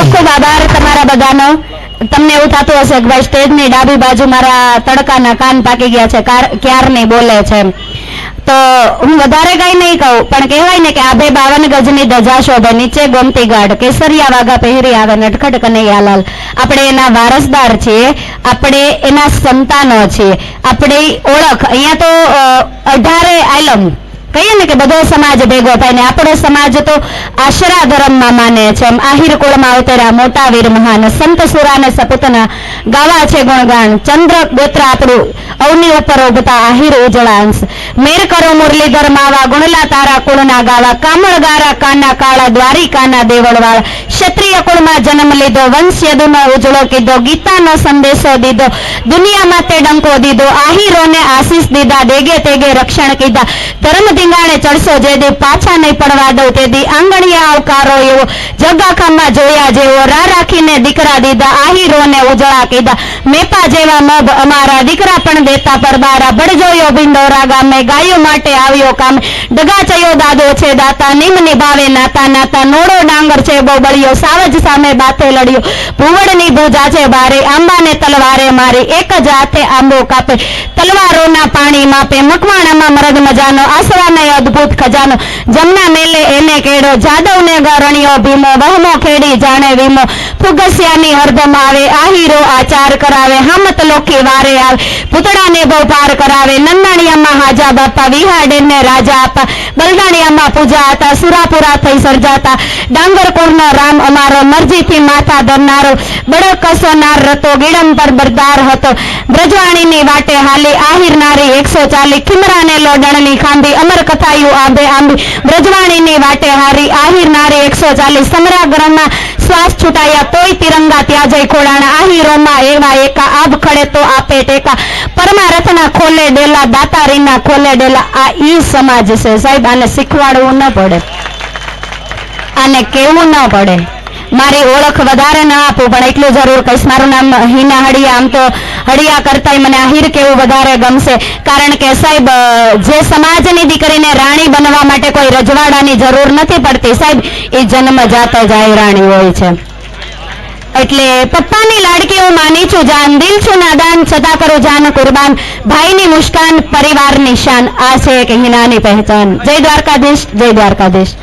ખૂબ ખૂબ આભાર તમારા બધાનો. તમને એવું થતું હશે કે ભાઈ સ્ટેજની ડાબી બાજુ મારા તડકાના કાન પાકી ગયા છે, ક્યારની બોલે છે. તો હું વધારે કઈ નહીં કહું, પણ કહેવાય ને કે આભે 52 ગજની ધજા શોભે, નીચે ગોમતી ગાઢ, કેસરિયા વાઘા પહેરી આવે, નટખટ કનૈયાલાલ. આપણે એના વારસદાર છીએ, આપણે એના સંતાનો છીએ. આપણી ઓળખ અહીંયા તો 18 આલમ કહીએ ને કે બધો સમાજ ભેગો થાય ને આપણો સમાજ તો આશરા ધર્મમાં માને છે. આહિર કુળમાં અવતર્યા મોટા વીર મહાન, સંત સુરાને સપૂતના ગાવા છે ગુણગાન. ચંદ્ર ગોત્ર આપણું અવની ઉપર ઉગતા આહિર ઉજળાંશ. મેર કરો મુરલીધર માવા, ગુણલા તારા કુળના ગાવા. કામળ ગારા કાના કાળા, દ્વારિકાના દેવળવાળા. ક્ષત્રિય કુળમાં જન્મ લીધો, વંશ યદુનો ઉજળો કીધો, ગીતાનો સંદેશો દીધો, દુનિયામાં તે ડંકો દીધો. આહિરોને આશીષ દીધા, દેગે તેગે રક્ષણ કીધા. ધર્મ ધીંગાણે ચડશો જે દી, પાછા નહીં પડવા દઉં તે દી. આંગણિયા આવકારો એવો, જગ આખામાં જોયા જેવો. રા રાખીને દીકરા દીધા, આહિરોને ઉજળા કીધા. મેપા જેવા મોભ અમારા, દીકરા પણ દેતા પરબારા. બળજોયો ભિંડોરા ગામે, ગાયો માટે આવ્યો કામે. ડગા ચયો દાદો છે દાતા, નિમ નિભાવે નાતા નાતા. નોડો ડાંગર છે બહુ બળ્યો, સાવજ સામે બાથે લડ્યો. ભૂવડની ભૂજા છે ભારે, આંબાને તલવારે મારી. એક જ હાથે આંબો કાપે, તલવારોના પાણી માપે. મકવાણામાં મરદ મજાનો, આસરાને અદભુત ખજાનો. જમના મેલે એને કેળો, જાદવને ગરણ્યો ભીમો. વહમો ખેડી જાણે વીમો, ફુગસિયાની હરદમ આવે. આહીરો આચાર કરાવે, હામત લોકી વારે આવે. પૂતળાને બહુ પાર કરાવે, નંદાણીયામાં હાજા બાપા. વિહાડેને રાજા આપા, બલદાણિયામાં પૂજા હતા. સુરાપુરા થઈ સર્જાતા, ડાંગરકુળનો રામ અમારો. મરજીથી માથા ધરનારો, બળક કસોનાર રતો. ગીડમ પર બરદાર હતો, બ્રજવાણીની વાટે હાલી. આહિર નારી 140, ખીમરાને લોડણની ખાંભી. અમર કથાયું આંબે આંબી, બ્રજવાણીની વાટે હારી. આહિર નારી 140, સમરાગ્રમાં શ્વાસ છૂટાયા તોય તિરંગા ત્યાં જઈ ખોડાણા. આહિરોમાં એવા એકા, આબ ખડે તો આપે ટેકા. પરમારથના ખોલે ડેલા, દાતારીના ખોલે ડેલા. આ ઈ સમાજ છે સાહેબ. આને શીખવાડવું ન પડે, આને કેવું ન પડે. મારી ઓળખ વધારે ન આપું, પણ એટલું જરૂર કહીશ. મારું નામ હિના હડિયા. આમ તો હડિયા કરતાંય મને આહિર કેવું વધારે ગમશે, કારણ કે સાહેબ જે સમાજની દીકરીને રાણી બનવા માટે કોઈ રજવાડાની જરૂર નથી પડતી સાહેબ, એ જન્મજાત જ રાણી હોય છે. એટલે પપ્પાની લાડકી હું માની છું જાન, દિલ છું નાદાન છતાં કરું જાન કુરબાન. ભાઈની મુસ્કાન પરિવારની શાન, આ છે એક હિનાની પહેચાન. જય દ્વારકાધીશ, જય દ્વારકાધીશ.